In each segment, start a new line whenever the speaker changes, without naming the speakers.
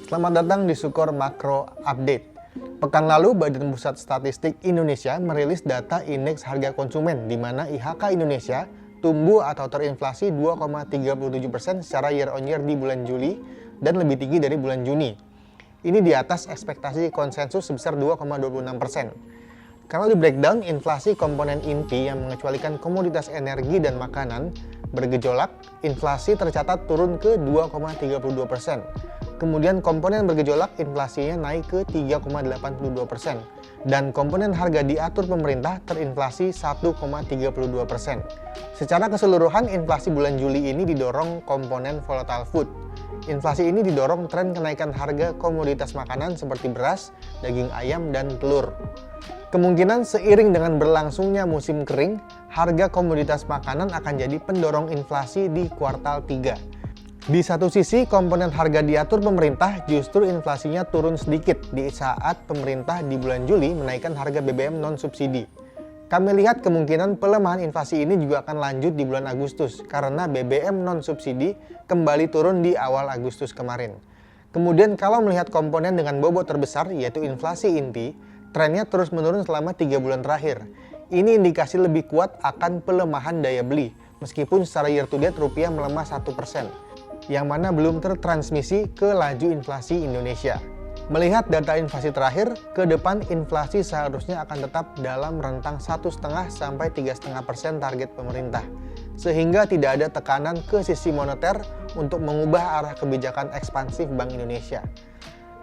Selamat datang di Sukor Makro Update. Pekan lalu, Badan Pusat Statistik Indonesia merilis data indeks harga konsumen, di mana IHK Indonesia tumbuh atau terinflasi 2,37% secara year on year di bulan Juli dan lebih tinggi dari bulan Juni. Ini di atas ekspektasi konsensus sebesar 2,26%. Kalau di breakdown, inflasi komponen inti yang mengecualikan komoditas energi dan makanan bergejolak, inflasi tercatat turun ke 2,32%. Kemudian komponen bergejolak, inflasinya naik ke 3,82%. Dan komponen harga diatur pemerintah terinflasi 1,32%. Secara keseluruhan, inflasi bulan Juli ini didorong komponen volatile food. Inflasi ini didorong tren kenaikan harga komoditas makanan seperti beras, daging ayam, dan telur. Kemungkinan seiring dengan berlangsungnya musim kering, harga komoditas makanan akan jadi pendorong inflasi di kuartal 3. Di satu sisi, komponen harga diatur pemerintah justru inflasinya turun sedikit di saat pemerintah di bulan Juli menaikkan harga BBM non-subsidi. Kami lihat kemungkinan pelemahan inflasi ini juga akan lanjut di bulan Agustus karena BBM non-subsidi kembali turun di awal Agustus kemarin. Kemudian kalau melihat komponen dengan bobot terbesar yaitu inflasi inti, trennya terus menurun selama 3 bulan terakhir. Ini indikasi lebih kuat akan pelemahan daya beli, meskipun secara year to date rupiah melemah 1%. Yang mana belum tertransmisi ke laju inflasi Indonesia. Melihat data inflasi terakhir, ke depan inflasi seharusnya akan tetap dalam rentang 1,5 sampai 3,5% target pemerintah, sehingga tidak ada tekanan ke sisi moneter untuk mengubah arah kebijakan ekspansif Bank Indonesia.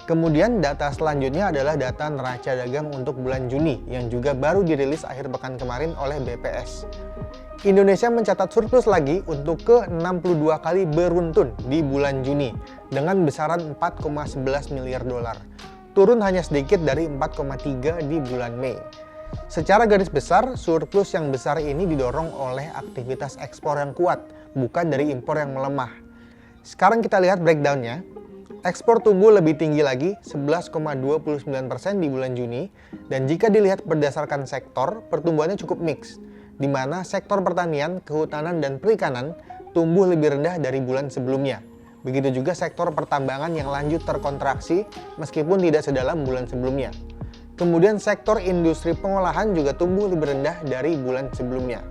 Kemudian data selanjutnya adalah data neraca dagang untuk bulan Juni yang juga baru dirilis akhir pekan kemarin oleh BPS. Indonesia mencatat surplus lagi untuk ke-62 kali beruntun di bulan Juni dengan besaran 4,11 miliar dolar. Turun hanya sedikit dari 4,3 di bulan Mei. Secara garis besar, surplus yang besar ini didorong oleh aktivitas ekspor yang kuat, bukan dari impor yang melemah. Sekarang kita lihat breakdown-nya. Ekspor tumbuh lebih tinggi lagi, 11,29% di bulan Juni, dan jika dilihat berdasarkan sektor, pertumbuhannya cukup mix, di mana sektor pertanian, kehutanan, dan perikanan tumbuh lebih rendah dari bulan sebelumnya. Begitu juga sektor pertambangan yang lanjut terkontraksi meskipun tidak sedalam bulan sebelumnya. Kemudian sektor industri pengolahan juga tumbuh lebih rendah dari bulan sebelumnya.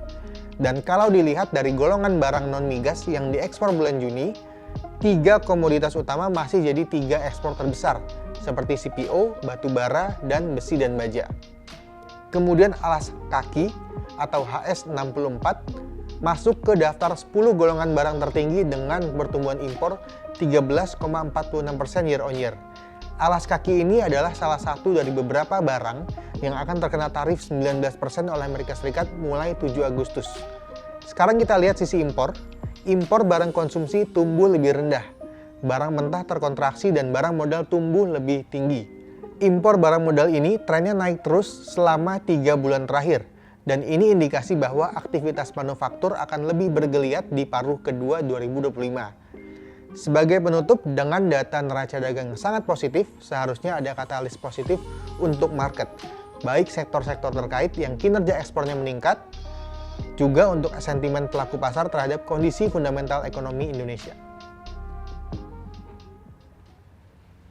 Dan kalau dilihat dari golongan barang non-migas yang diekspor bulan Juni, 3 komoditas utama masih jadi 3 ekspor terbesar, seperti CPO, batu bara, dan besi dan baja. Kemudian alas kaki atau HS64 masuk ke daftar 10 golongan barang tertinggi dengan pertumbuhan impor 13,46% year on year. Alas kaki ini adalah salah satu dari beberapa barang yang akan terkena tarif 19% oleh Amerika Serikat mulai 7 Agustus. Sekarang kita lihat sisi impor. Impor barang konsumsi tumbuh lebih rendah. Barang mentah terkontraksi dan barang modal tumbuh lebih tinggi. Impor barang modal ini trennya naik terus selama 3 bulan terakhir. Dan ini indikasi bahwa aktivitas manufaktur akan lebih bergeliat di paruh kedua 2025. Sebagai penutup, dengan data neraca dagang yang sangat positif, seharusnya ada katalis positif untuk market. Baik sektor-sektor terkait yang kinerja ekspornya meningkat, juga untuk sentimen pelaku pasar terhadap kondisi fundamental ekonomi Indonesia.